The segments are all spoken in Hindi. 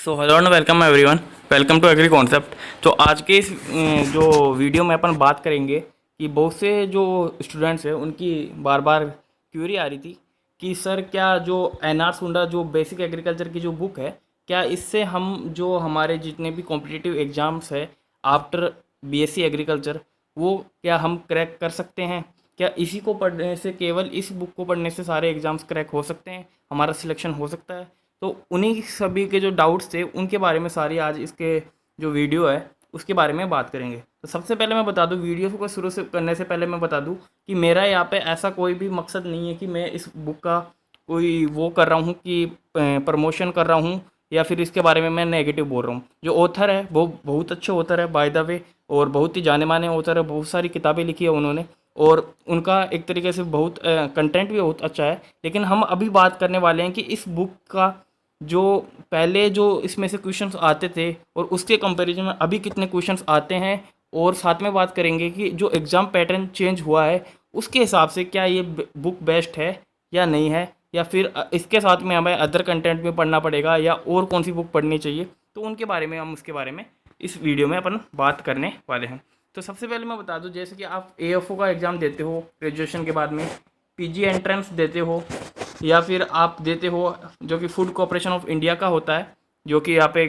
So hello and welcome everyone, welcome to agri concept. तो आज के इस जो वीडियो में अपन बात करेंगे कि बहुत से जो स्टूडेंट्स हैं उनकी बार बार क्यूरी आ रही थी कि सर क्या जो एन.आर. सुंडा जो बेसिक एग्रीकल्चर की जो बुक है, क्या इससे हम जो हमारे जितने भी कॉम्पिटिटिव एग्ज़ाम्स है आफ्टर बीएससी एग्रीकल्चर वो क्या हम क्रैक कर सकते हैं? क्या इसी को पढ़ने से, केवल इस बुक को पढ़ने से सारे एग्ज़ाम्स क्रैक हो सकते हैं, हमारा सिलेक्शन हो सकता है? तो उन्हीं सभी के जो डाउट्स थे उनके बारे में सारी आज इसके जो वीडियो है उसके बारे में बात करेंगे। तो सबसे पहले मैं बता दूं, वीडियो को शुरू से करने से पहले मैं बता दूं कि मेरा यहाँ पे ऐसा कोई भी मकसद नहीं है कि मैं इस बुक का कोई वो कर रहा हूँ कि प्रमोशन कर रहा हूँ या फिर इसके बारे में मैं नेगेटिव बोल रहा हूँ। जो ऑथर है वो बहुत अच्छे ऑथर है बाय द वे, और बहुत ही जाने माने ऑथर है, बहुत सारी किताबें लिखी है उन्होंने और उनका एक तरीके से बहुत कंटेंट भी बहुत अच्छा है। लेकिन हम अभी बात करने वाले हैं कि इस बुक का जो पहले जो इसमें से क्वेश्चंस आते थे और उसके कंपैरिजन में अभी कितने क्वेश्चंस आते हैं, और साथ में बात करेंगे कि जो एग्ज़ाम पैटर्न चेंज हुआ है उसके हिसाब से क्या ये बुक बेस्ट है या नहीं है, या फिर इसके साथ में हमें अदर कंटेंट भी पढ़ना पड़ेगा या और कौन सी बुक पढ़नी चाहिए। तो उनके बारे में हम उसके बारे में इस वीडियो में अपन बात करने वाले हैं। तो सबसे पहले मैं बता दूं, जैसे कि आप एएफओ का एग्ज़ाम देते हो ग्रेजुएशन के बाद में, पीजी एंट्रेंस देते हो, या फिर आप देते हो जो कि फूड कॉरपोरेशन ऑफ इंडिया का होता है, जो कि यहाँ पे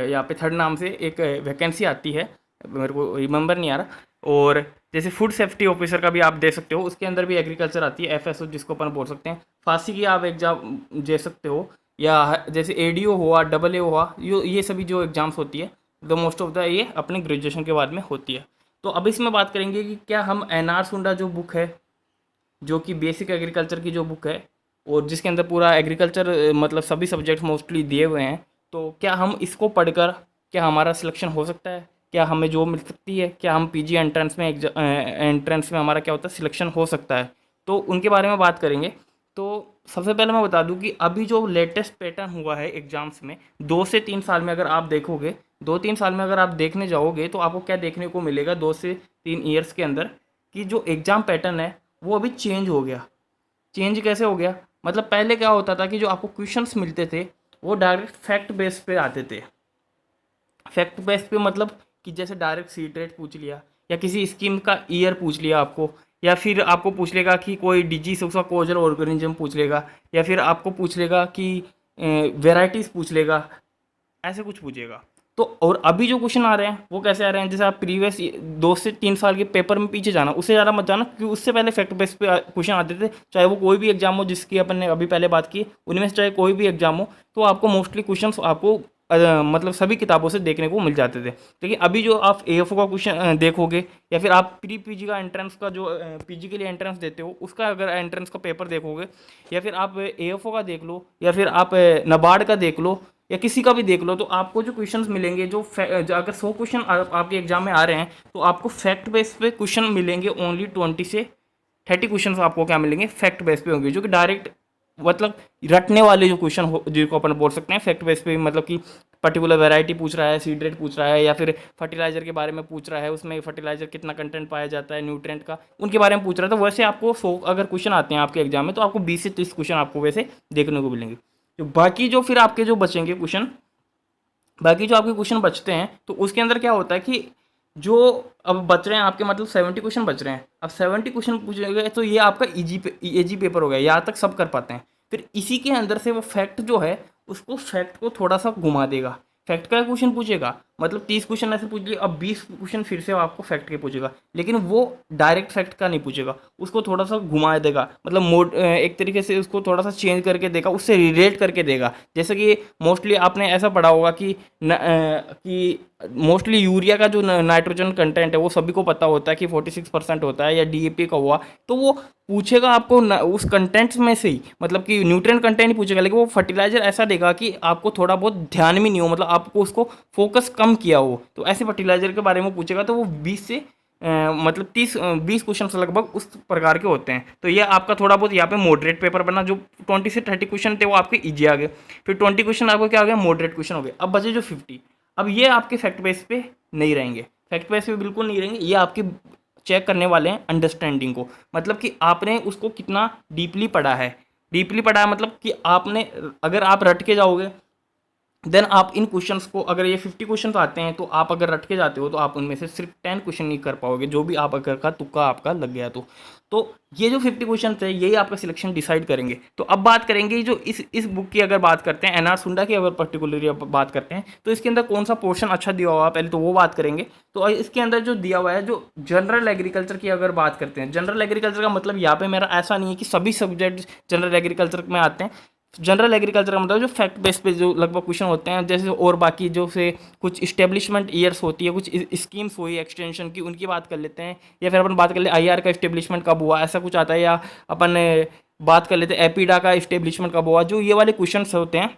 यहाँ पे थर्ड नाम से एक वैकेंसी आती है, मेरे को रिमेंबर नहीं आ रहा। और जैसे फूड सेफ्टी ऑफिसर का भी आप दे सकते हो, उसके अंदर भी एग्रीकल्चर आती है, एफएसओ जिसको अपन बोल सकते हैं। फांसी की आप एग्जाम दे सकते हो, या जैसे एडीओ हुआ, डबल ए हुआ, ये सभी जो एग्ज़ाम्स होती है द मोस्ट ऑफ द ये अपने ग्रेजुएशन के बाद में होती है। तो अब इसमें बात करेंगे कि क्या हम एन.आर. सुंडा जो बुक है, जो कि बेसिक एग्रीकल्चर की जो बुक है और जिसके अंदर पूरा एग्रीकल्चर मतलब सभी सब्जेक्ट मोस्टली दिए हुए हैं, तो क्या हम इसको पढ़कर क्या हमारा सिलेक्शन हो सकता है? क्या हमें जॉब मिल सकती है? क्या हम पीजी एंट्रेंस में हमारा क्या होता है, सिलेक्शन हो सकता है? तो उनके बारे में बात करेंगे। तो सबसे पहले मैं बता दूं कि अभी जो लेटेस्ट पैटर्न हुआ है एग्ज़ाम्स में, 2 से 3 साल में अगर आप देखोगे, 2-3 साल में अगर आप देखने जाओगे तो आपको क्या देखने को मिलेगा 2 से 3 ईयर्स के अंदर, कि जो एग्ज़ाम पैटर्न है वो अभी चेंज हो गया। चेंज कैसे हो गया? मतलब पहले क्या होता था कि जो आपको क्वेश्चंस मिलते थे वो डायरेक्ट फैक्ट बेस पे आते थे। फैक्ट बेस पे मतलब कि जैसे डायरेक्ट सीट रेट पूछ लिया, या किसी स्कीम का ईयर पूछ लिया आपको, या फिर आपको पूछ लेगा कि कोई डिजीज उसका कोजल ऑर्गेनिज्म पूछ लेगा, या फिर आपको पूछ लेगा कि वेराइटीज़ पूछ लेगा, ऐसे कुछ पूछेगा। तो और अभी जो क्वेश्चन आ रहे हैं वो कैसे आ रहे हैं, जैसे आप प्रीवियस 2 से 3 साल के पेपर में पीछे जाना, उससे ज़्यादा मत जाना, क्योंकि उससे पहले फैक्ट बेस पे क्वेश्चन आते थे। चाहे वो कोई भी एग्जाम हो, जिसकी अपन ने अभी पहले बात की, उनमें से चाहे कोई भी एग्जाम हो, तो आपको मोस्टली क्वेश्चन आपको मतलब सभी किताबों से देखने को मिल जाते थे। लेकिन अभी जो आप एएफओ का क्वेश्चन देखोगे, या फिर आप प्री पीजी का एंट्रेंस का जो पीजी के लिए एंट्रेंस देते हो उसका अगर एंट्रेंस का पेपर देखोगे, या फिर आप एएफओ का देख लो, या फिर आप नाबार्ड का देख लो, या किसी का भी देख लो, तो आपको जो क्वेश्चंस मिलेंगे, जो अगर 100 क्वेश्चन आपके एग्जाम में आ रहे हैं, तो आपको फैक्ट बेस पे क्वेश्चन मिलेंगे ओनली 20 से 30 क्वेश्चन आपको क्या मिलेंगे, फैक्ट बेस पे होंगे, जो कि डायरेक्ट मतलब रटने वाले जो क्वेश्चन हो, जिनको अपन बोल सकते हैं फैक्ट बेस पे, मतलब कि पर्टिकुलर वैरायटी पूछ रहा है, सीड रेट पूछ रहा है, या फिर फर्टिलाइजर के बारे में पूछ रहा है, उसमें फर्टिलाइजर कितना कंटेंट पाया जाता है न्यूट्रेंट का, उनके बारे में पूछ रहा है। तो वैसे आपको 100 अगर क्वेश्चन आते हैं आपके एग्जाम में, तो आपको 20 से 30 क्वेश्चन आपको वैसे देखने को मिलेंगे। तो बाकी जो फिर आपके जो बचेंगे क्वेश्चन, बाकी जो आपके क्वेश्चन बचते हैं, तो उसके अंदर क्या होता है कि जो अब बच रहे हैं आपके, मतलब 70 क्वेश्चन बच रहे हैं। अब 70 क्वेश्चन पूछेंगे तो ये आपका इजी पेपर हो गया, यहाँ तक सब कर पाते हैं। फिर इसी के अंदर से वो फैक्ट जो है, उसको फैक्ट को थोड़ा सा घुमा देगा। फैक्ट का क्वेश्चन पूछेगा, मतलब 30 क्वेश्चन ऐसे पूछ लिए, अब 20 क्वेश्चन फिर से आपको फैक्ट के पूछेगा, लेकिन वो डायरेक्ट फैक्ट का नहीं पूछेगा, उसको थोड़ा सा घुमा देगा, मतलब एक तरीके से उसको थोड़ा सा चेंज करके देगा, उससे रिलेट करके देगा। जैसे कि मोस्टली आपने ऐसा पढ़ा होगा कि मोस्टली यूरिया का जो नाइट्रोजन कंटेंट है वो सभी को पता होता है कि 46% होता है, या डीएपी का हुआ, तो वो पूछेगा आपको उस कंटेंट्स में से ही, मतलब कि न्यूट्रिएंट कंटेंट ही पूछेगा, लेकिन वो फर्टिलाइजर ऐसा देगा कि आपको थोड़ा बहुत ध्यान में नहीं हो, मतलब आपको उसको फोकस कम किया हो, तो ऐसे फर्टिलाइजर के बारे में पूछेगा। तो वो 20 से मतलब 20 क्वेश्चन लगभग उस प्रकार के होते हैं। तो ये आपका थोड़ा बहुत यहाँ पे मॉडरेट पेपर बना, जो 20 से 30 क्वेश्चन थे वो आपके ईजी आ गए। फिर 20 क्वेश्चन आपको क्या हो गया, मॉडरेट क्वेश्चन हो गए। अब बचे जो 50, अब ये आपके फैक्ट बेस पे नहीं रहेंगे, फैक्ट बेस पे बिल्कुल नहीं रहेंगे, ये आपके चेक करने वाले हैं अंडरस्टैंडिंग को, मतलब कि आपने उसको कितना डीपली पढ़ा है, डीपली पढ़ा है मतलब कि आपने, अगर आप रट के जाओगे देन आप इन क्वेश्चंस को, अगर ये 50 क्वेश्चंस आते हैं तो आप अगर रट के जाते हो तो आप उनमें से सिर्फ 10 क्वेश्चन नहीं कर पाओगे, जो भी आप अगर का तुक्का आपका लग गया तो ये जो 50 क्वेश्चन थे यही आपका सिलेक्शन डिसाइड करेंगे। तो अब बात करेंगे जो इस बुक की अगर बात करते हैं, एनआर सुंडा की अगर पर्टिकुलरली बात करते हैं तो इसके अंदर कौन सा पोर्शन अच्छा दिया हुआ है, पहले तो वो बात करेंगे। तो इसके अंदर जो दिया हुआ है, जो जनरल एग्रीकल्चर की अगर बात करते हैं, जनरल एग्रीकल्चर का मतलब यहाँ पे मेरा ऐसा नहीं है कि सभी सब्जेक्ट जनरल एग्रीकल्चर में आते हैं। जनरल एग्रीकल्चर का मतलब जो फैक्ट बेस पे जो लगभग क्वेश्चन होते हैं, जैसे और बाकी जो से कुछ इस्टेब्लिशमेंट ईयर्स होती है, कुछ स्कीम्स हुई एक्सटेंशन की, उनकी बात कर लेते हैं, या फिर अपन बात कर ले आईआर का इस्टेब्लिशमेंट कब हुआ, ऐसा कुछ आता है, या अपन बात कर लेते हैं एपीडा का इस्टेब्लिशमेंट कब हुआ। जो ये वाले क्वेश्चन होते हैं,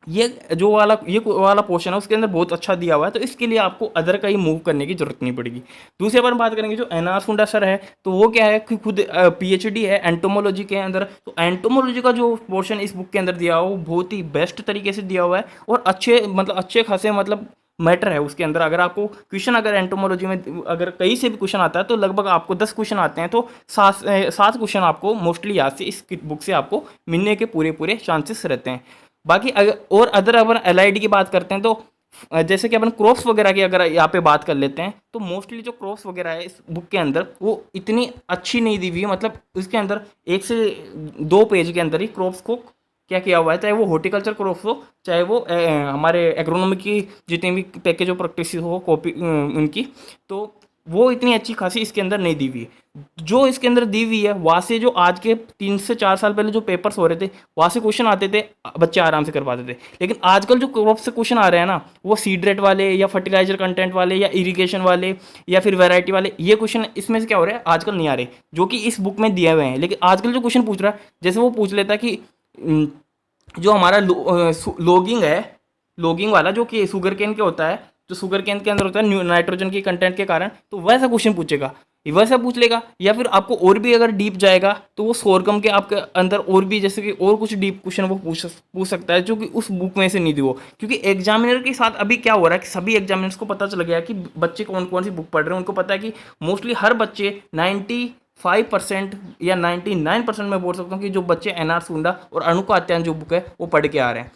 ये वाला पोर्शन है उसके अंदर बहुत अच्छा दिया हुआ है, तो इसके लिए आपको अदर का ही मूव करने की जरूरत नहीं पड़ेगी। दूसरी अपन बात करेंगे जो एनआर सुंडा सर है, तो वो क्या है कि खुद पीएचडी है एंटोमोलॉजी के अंदर। तो एंटोमोलॉजी का जो पोर्शन इस बुक के अंदर दिया हुआ है वो बहुत ही बेस्ट तरीके से दिया हुआ है, और अच्छे खासे मतलब मैटर है उसके अंदर। अगर आपको क्वेश्चन अगर एंटोमोलॉजी में अगर कहीं से भी क्वेश्चन आता है तो लगभग आपको 10 क्वेश्चन आते हैं, तो 7 क्वेश्चन आपको मोस्टली याद से इस बुक से आपको मिलने के पूरे पूरे चांसेस रहते हैं। बाकी अगर और अदर अपन एलआईडी की बात करते हैं, तो जैसे कि अपन क्रॉप्स वगैरह की अगर यहाँ पे बात कर लेते हैं, तो मोस्टली जो क्रॉप्स वगैरह है इस बुक के अंदर वो इतनी अच्छी नहीं दी हुई है। मतलब उसके अंदर 1 से 2 पेज के अंदर ही क्रॉप्स को क्या किया हुआ है, चाहे वो हॉर्टिकल्चर क्रॉप्स हो, चाहे वो हमारे एग्रोनॉमी की जितनी भी पैकेज ऑफ प्रैक्टिस हो कॉपी उनकी, तो वो इतनी अच्छी खासी इसके अंदर नहीं दी हुई है। जो इसके अंदर दी हुई है वहाँ से जो आज के 3 से 4 साल पहले जो पेपर्स हो रहे थे वहाँ से क्वेश्चन आते थे, बच्चे आराम से कर पाते थे। लेकिन आजकल जो क्रॉप से क्वेश्चन आ रहे हैं ना, वो सीड रेट वाले या फर्टिलाइजर कंटेंट वाले या इरिगेशन वाले या फिर वैरायटी वाले, ये क्वेश्चन इसमें से क्या हो रहा है आजकल नहीं आ रहे, जो कि इस बुक में दिए हुए हैं। लेकिन आजकल जो क्वेश्चन पूछ रहा है, जैसे वो पूछ लेता है कि जो हमारा लॉगिंग है, लॉगिंग वाला जो कि शुगर केन के होता है, जो शुगर केन के अंदर होता है नाइट्रोजन की कंटेंट के कारण, तो वैसा क्वेश्चन पूछेगा, वैसा पूछ लेगा। या फिर आपको और भी अगर डीप जाएगा तो वो सोरगम के आपके अंदर और भी जैसे कि और कुछ डीप क्वेश्चन वो पूछ सकता है, जो कि उस बुक में से नहीं दी हो। क्योंकि एग्जामिनर के साथ अभी क्या हो रहा है कि सभी एग्जामिनर्स को पता चल गया कि बच्चे कौन कौन सी बुक पढ़ रहे हैं। उनको पता है कि मोस्टली हर बच्चे 95% या 99% में बोल सकता हूँ कि जो बच्चे एनआर सुंडा और अणु अध्ययन जो बुक है वो पढ़ के आ रहे हैं।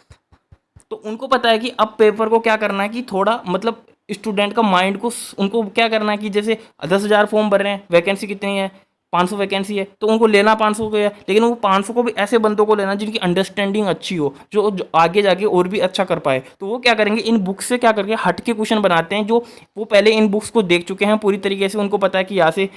तो उनको पता है कि अब पेपर को क्या करना है कि थोड़ा मतलब स्टूडेंट का माइंड को उनको क्या करना है कि जैसे 10,000 फॉर्म भर रहे हैं, वैकेंसी कितनी है, 500 वैकेंसी है, तो उनको लेना 500 को है, लेकिन वो 500 को भी ऐसे बंदों को लेना जिनकी अंडरस्टैंडिंग अच्छी हो, जो आगे जाके और भी अच्छा कर पाए। तो वो क्या करेंगे, इन बुक्स से क्या करके हट के क्वेश्चन बनाते हैं, जो वो पहले इन बुक्स को देख चुके हैं पूरी तरीके से, उनको पता है कि यहाँ से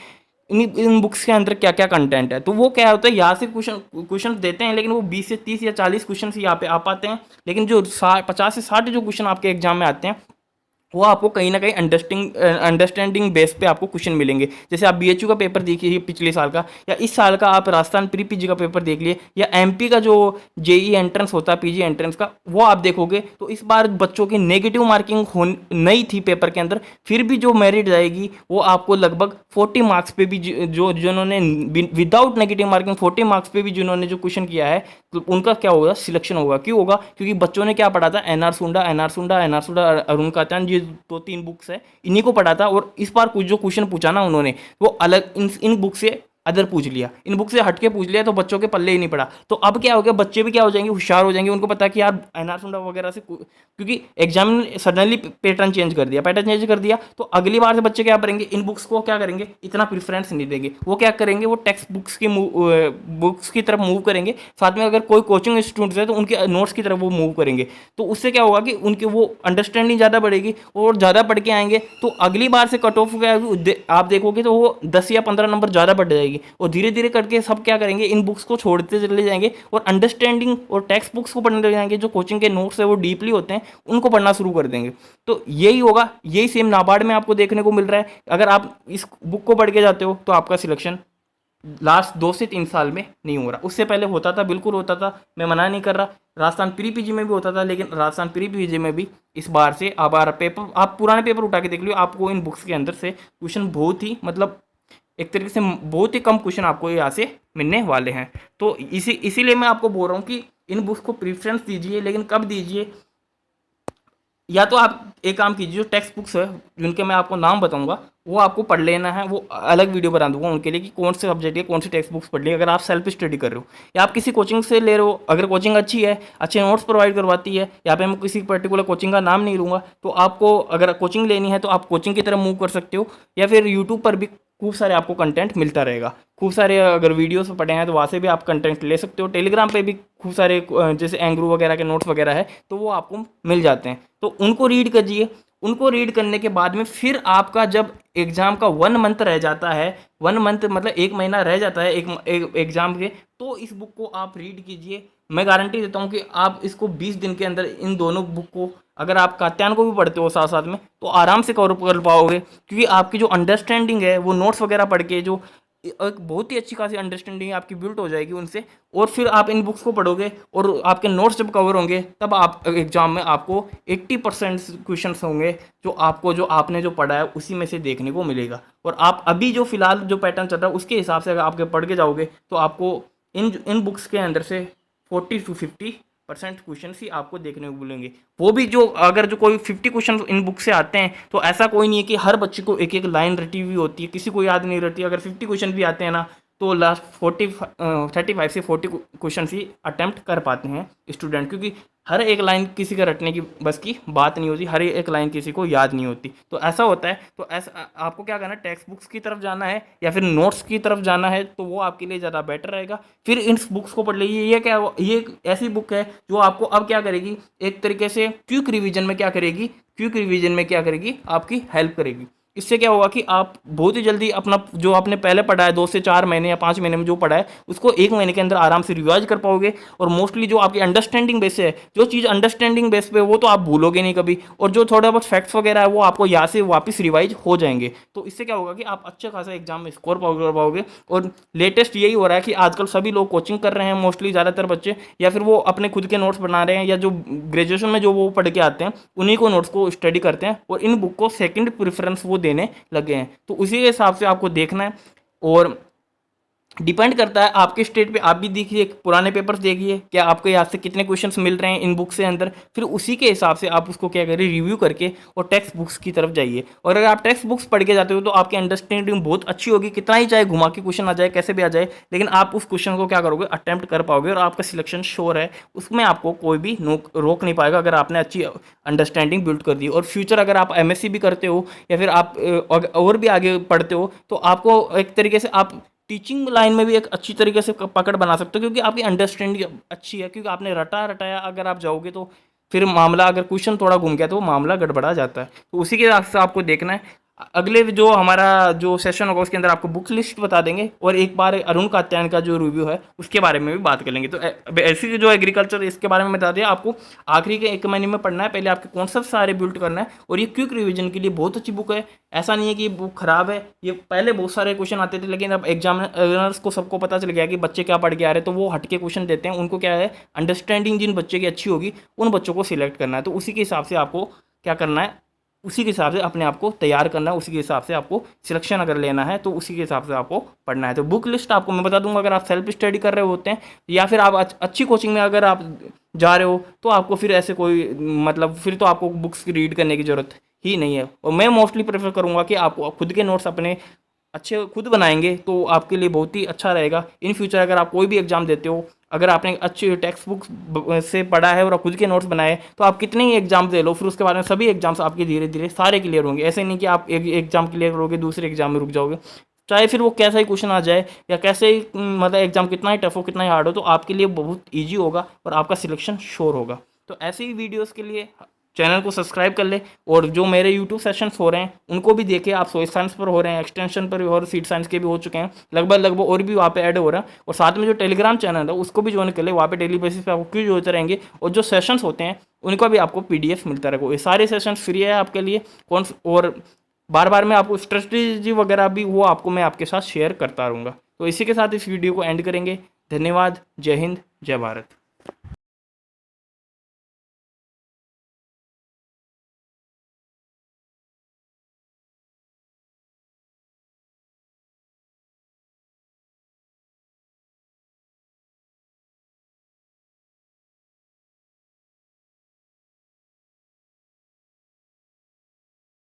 इन बुक्स के अंदर क्या क्या कंटेंट है। तो वो क्या होता है, यहाँ से क्वेश्चन देते हैं, लेकिन वो 20 से 30 या 40 क्वेश्चन यहाँ पे आ पाते हैं। लेकिन जो 50 से 60 जो क्वेश्चन आपके एग्जाम में आते हैं वो आपको कहीं ना कहीं अंडरस्टैंडिंग बेस पे आपको क्वेश्चन मिलेंगे। जैसे आप बीएचयू का पेपर देखिए पिछले साल का, या इस साल का आप राजस्थान प्री पीजी का पेपर देख लिए, या एमपी का जो जेई एंट्रेंस होता है पीजी एंट्रेंस का, वो आप देखोगे तो इस बार बच्चों की नेगेटिव मार्किंग नहीं थी पेपर के अंदर, फिर भी जो मेरिट जाएगी वो आपको लगभग 40 मार्क्स पे भी जिन्होंने विदाउट नेगेटिव मार्किंग 40 मार्क्स पे भी जिन्होंने जो क्वेश्चन किया है, तो उनका क्या होगा, सिलेक्शन होगा। क्यों होगा, क्योंकि बच्चों ने क्या पढ़ा था, एनआर सुंडा अरुण कात्यान, ये 2-3 बुक्स है, इन्हीं को पढ़ा था। और इस बार कुछ जो क्वेश्चन पूछा ना उन्होंने, वो अलग इन बुक से अदर पूछ लिया, इन बुक से हटके पूछ लिया, तो बच्चों के पल्ले ही नहीं पड़ा। तो अब क्या हो गया, बच्चे भी क्या हो जाएंगे, होशियार हो जाएंगे। उनको पता है कि यार एनआर सुंडा वगैरह से, क्योंकि एग्जाम ने सडनली पैटर्न चेंज कर दिया, तो अगली बार से बच्चे क्या करेंगे, इन बुक्स को क्या करेंगे, इतना प्रेफरेंस नहीं देंगे। वो क्या करेंगे, वो टेक्स्ट बुक्स की तरफ मूव करेंगे। साथ में अगर कोई कोचिंग स्टूडेंट्स है तो उनके नोट्स की तरफ वो मूव करेंगे। तो उससे क्या होगा कि उनके वो अंडरस्टैंडिंग ज़्यादा बढ़ेगी, और ज़्यादा पढ़ के आएंगे तो अगली बार से कट ऑफ आप देखोगे तो वो 10 या 15 नंबर ज़्यादा बढ़ जाएगी। और धीरे धीरे करके सब क्या करेंगे, इन बुक्स को छोड़ते चले जाएंगे और अंडरस्टैंडिंग और टेक्स्ट बुक्स को पढ़ने लग जाएंगे। जो कोचिंग के नोट्स है वो डीपली होते हैं, उनको पढ़ना शुरू कर देंगे। तो यही होगा, यही सेम नाबार्ड में आपको देखने को मिल रहा है। अगर आप इस बुक को पढ़ के जाते हो तो आपका सिलेक्शन लास्ट 2 से 3 साल में नहीं हो रहा, उससे पहले होता था, बिल्कुल होता था, मैं मना नहीं कर रहा। राजस्थान प्री पीजी में भी होता था, लेकिन राजस्थान प्री पीजी में भी इस बार से पेपर, आप पुराने पेपर उठा के देख लियो, आपको इन बुक्स के अंदर से क्वेश्चन बहुत ही मतलब एक तरीके से बहुत ही कम क्वेश्चन आपको यहाँ से मिलने वाले हैं। तो इसीलिए मैं आपको बोल रहा हूँ कि इन बुक्स को प्रेफरेंस दीजिए, लेकिन कब दीजिए, या तो आप एक काम कीजिए, जो टेक्स्ट बुक्स है जिनके मैं आपको नाम बताऊंगा वो आपको पढ़ लेना है, वो अलग वीडियो बना दूंगा उनके लिए कि कौन से सब्जेक्ट की कौन सी टेक्स्ट बुक्स पढ़ ली अगर आप सेल्फ स्टडी कर रहे हो या आप किसी कोचिंग से ले रहे हो। अगर कोचिंग अच्छी है, अच्छे नोट्स प्रोवाइड करवाती है, यहाँ पे मैं किसी पर्टिकुलर कोचिंग का नाम नहीं लूँगा, तो आपको अगर कोचिंग लेनी है तो आप कोचिंग की तरफ मूव कर सकते हो, या फिर यूट्यूब पर भी खूब सारे आपको कंटेंट मिलता रहेगा। खूब सारे अगर वीडियोस पढ़े हैं तो वहाँ से भी आप कंटेंट ले सकते हो। टेलीग्राम पे भी खूब सारे जैसे एंग्रू वगैरह के नोट्स वगैरह है तो वो आपको मिल जाते हैं, तो उनको रीड कीजिए। उनको रीड करने के बाद में फिर आपका जब एग्ज़ाम का 1 मंथ रह जाता है, 1 मंथ मतलब 1 महीना रह जाता है एक एग्ज़ाम के, तो इस बुक को आप रीड कीजिए। मैं गारंटी देता हूँ कि आप इसको 20 दिन के अंदर इन दोनों बुक को, अगर आप कात्यायन को भी पढ़ते हो साथ साथ में, तो आराम से कवर कर पाओगे, क्योंकि आपकी जो अंडरस्टैंडिंग है वो नोट्स वगैरह पढ़ के जो एक बहुत ही अच्छी खासी अंडरस्टैंडिंग आपकी बिल्ड हो जाएगी उनसे, और फिर आप इन बुक्स को पढ़ोगे और आपके नोट्स जब कवर होंगे तब आप एग्जाम में आपको 80% क्वेश्चन होंगे जो आपने जो पढ़ा है उसी में से देखने को मिलेगा। और आप अभी जो फिलहाल जो पैटर्न चल रहा है उसके हिसाब से अगर आपके पढ़ के जाओगे तो आपको इन बुक्स के अंदर से 40 to 50% क्वेश्चन ही आपको देखने को मिलेंगे। वो भी जो अगर जो कोई 50 क्वेश्चन इन बुक से आते हैं तो ऐसा कोई नहीं है कि हर बच्चे को एक एक लाइन रटी हुई होती है, किसी को याद नहीं रहती। अगर 50 क्वेश्चन भी आते हैं ना तो लास्ट 35 से 40 क्वेश्चन ही अटैम्प्ट कर पाते हैं स्टूडेंट, क्योंकि हर एक लाइन किसी का रटने की बस की बात नहीं होती, हर एक लाइन किसी को याद नहीं होती। तो ऐसा होता है, तो ऐसा आपको क्या करना है, टेक्स्ट बुक्स की तरफ जाना है या फिर नोट्स की तरफ जाना है, तो वो आपके लिए ज़्यादा बेटर रहेगा। फिर इन बुक्स को पढ़ लीजिए। ये एक ऐसी बुक है जो आपको अब क्या करेगी, एक तरीके से क्विक रिवीजन में क्या करेगी, आपकी हेल्प करेगी। इससे क्या होगा कि आप बहुत ही जल्दी अपना जो आपने पहले पढ़ा है 2 से 4 महीने या 5 महीने में जो पढ़ा है उसको 1 महीने के अंदर आराम से रिवाइज कर पाओगे। और मोस्टली जो आपकी अंडरस्टैंडिंग बेस है, जो चीज़ अंडरस्टैंडिंग बेस पे वो तो आप भूलोगे नहीं कभी, और जो थोड़ा बहुत फैक्ट्स वगैरह है वो आपको यहाँ से वापस रिवाइज हो जाएंगे। तो इससे क्या होगा कि आप अच्छा खासा एग्जाम में स्कोर कर पाओगे। और लेटेस्ट यही हो रहा है कि आजकल सभी लोग कोचिंग कर रहे हैं, मोस्टली ज़्यादातर बच्चे, या फिर वो अपने खुद के नोट्स बना रहे हैं, या जो ग्रेजुएशन में जो वो पढ़ के आते हैं उन्हीं को नोट्स को स्टडी करते हैं और इन बुक को सेकंड प्रेफरेंस वो देने लगे हैं। तो उसी के हिसाब से आपको देखना है, और डिपेंड करता है आपके स्टेट पे। आप भी देखिए, पुराने पेपर्स देखिए, क्या आपको यहाँ से कितने क्वेश्चंस मिल रहे हैं इन बुक से अंदर, फिर उसी के हिसाब से आप उसको क्या करें, रिव्यू करके और टेक्स्ट बुक्स की तरफ जाइए। और अगर आप टेक्स्ट बुक्स पढ़ के जाते हो तो आपकी अंडरस्टैंडिंग बहुत अच्छी होगी, कितना ही चाहे घुमा के क्वेश्चन आ जाए, कैसे भी आ जाए, लेकिन आप उस क्वेश्चन को क्या करोगे, अटैम्प्ट कर पाओगे और आपका सिलेक्शन श्योर है। उसमें आपको कोई भी रोक नहीं पाएगा अगर आपने अच्छी अंडरस्टैंडिंग बिल्ड कर दी। और फ्यूचर अगर आप MSc भी करते हो या फिर आप और भी आगे पढ़ते हो तो आपको एक तरीके से आप टीचिंग लाइन में भी एक अच्छी तरीके से पकड़ बना सकते हो, क्योंकि आपकी अंडरस्टैंडिंग अच्छी है, क्योंकि आपने रटाया अगर आप जाओगे तो फिर मामला, अगर क्वेश्चन थोड़ा घूम गया तो वो मामला गड़बड़ा जाता है। तो उसी के हिसाब से आपको देखना है। अगले जो हमारा जो सेशन होगा उसके अंदर आपको बुक लिस्ट बता देंगे, और एक बार अरुण कात्यायन का जो रिव्यू है उसके बारे में भी बात कर लेंगे। तो ऐसी जो एग्रीकल्चर इसके बारे में बता दिया आपको। आखिरी के 1 महीने में पढ़ना है, पहले आपके कॉन्सेप्ट सारे बिल्ड करना है, और ये क्विक रिवीजन के लिए बहुत अच्छी बुक है। ऐसा नहीं है कि बुक खराब है, ये पहले बहुत सारे क्वेश्चन आते थे, लेकिन अब एग्जामिनर्स को सबको पता चल गया कि बच्चे क्या पढ़ के आ रहे हैं, तो वो हटके क्वेश्चन देते हैं। उनको क्या है, अंडरस्टैंडिंग जिन बच्चे की अच्छी होगी उन बच्चों को सिलेक्ट करना है। तो उसी के हिसाब से आपको क्या करना है, उसी के हिसाब से अपने आप को तैयार करना है, उसी के हिसाब से आपको सिलेक्शन अगर लेना है तो उसी के हिसाब से आपको पढ़ना है। तो बुक लिस्ट आपको मैं बता दूंगा, अगर आप सेल्फ स्टडी कर रहे होते हैं या फिर आप अच्छी कोचिंग में अगर आप जा रहे हो तो आपको फिर ऐसे कोई मतलब फिर तो आपको बुक्स रीड करने की ज़रूरत ही नहीं है। और मैं मोस्टली प्रेफर करूँगा कि आपको खुद के नोट्स अपने अच्छे खुद बनाएंगे तो आपके लिए बहुत ही अच्छा रहेगा। इन फ्यूचर अगर आप कोई भी एग्जाम देते हो, अगर आपने अच्छी टेक्स्ट बुक से पढ़ा है और खुद के नोट्स बनाए तो आप कितने ही एग्जाम दे लो, फिर उसके बाद में सभी एग्जाम्स आपके धीरे धीरे सारे क्लियर होंगे। ऐसे नहीं कि आप एक एग्जाम क्लियर करोगे दूसरे एग्जाम में रुक जाओगे, चाहे फिर वो कैसा ही क्वेश्चन आ जाए या कैसे ही मतलब एग्जाम कितना ही टफ हो कितना ही हार्ड हो, तो आपके लिए बहुत ईजी होगा और आपका सिलेक्शन श्योर होगा। तो ऐसे ही वीडियोज़ के लिए चैनल को सब्सक्राइब कर ले, और जो मेरे यूट्यूब सेशंस हो रहे हैं उनको भी देखे। आप सोशल साइंस पर हो रहे हैं, एक्सटेंशन पर भी और सीट साइंस के भी हो चुके हैं लगभग और भी वहाँ पे ऐड हो रहा है। और साथ में जो टेलीग्राम चैनल है उसको भी ज्वाइन कर ले, वहाँ पे डेली बेसिस पे आपको क्विज होते रहेंगे, और जो सेशंस होते हैं उनका भी आपको PDF मिलता रहेगा। ये सारे सेशंस फ्री है आपके लिए। और बार बार मैं आपको स्ट्रेटजी वगैरह भी वो आपको मैं आपके साथ शेयर करता रहूँगा। तो इसी के साथ इस वीडियो को एंड करेंगे। धन्यवाद। जय हिंद, जय भारत।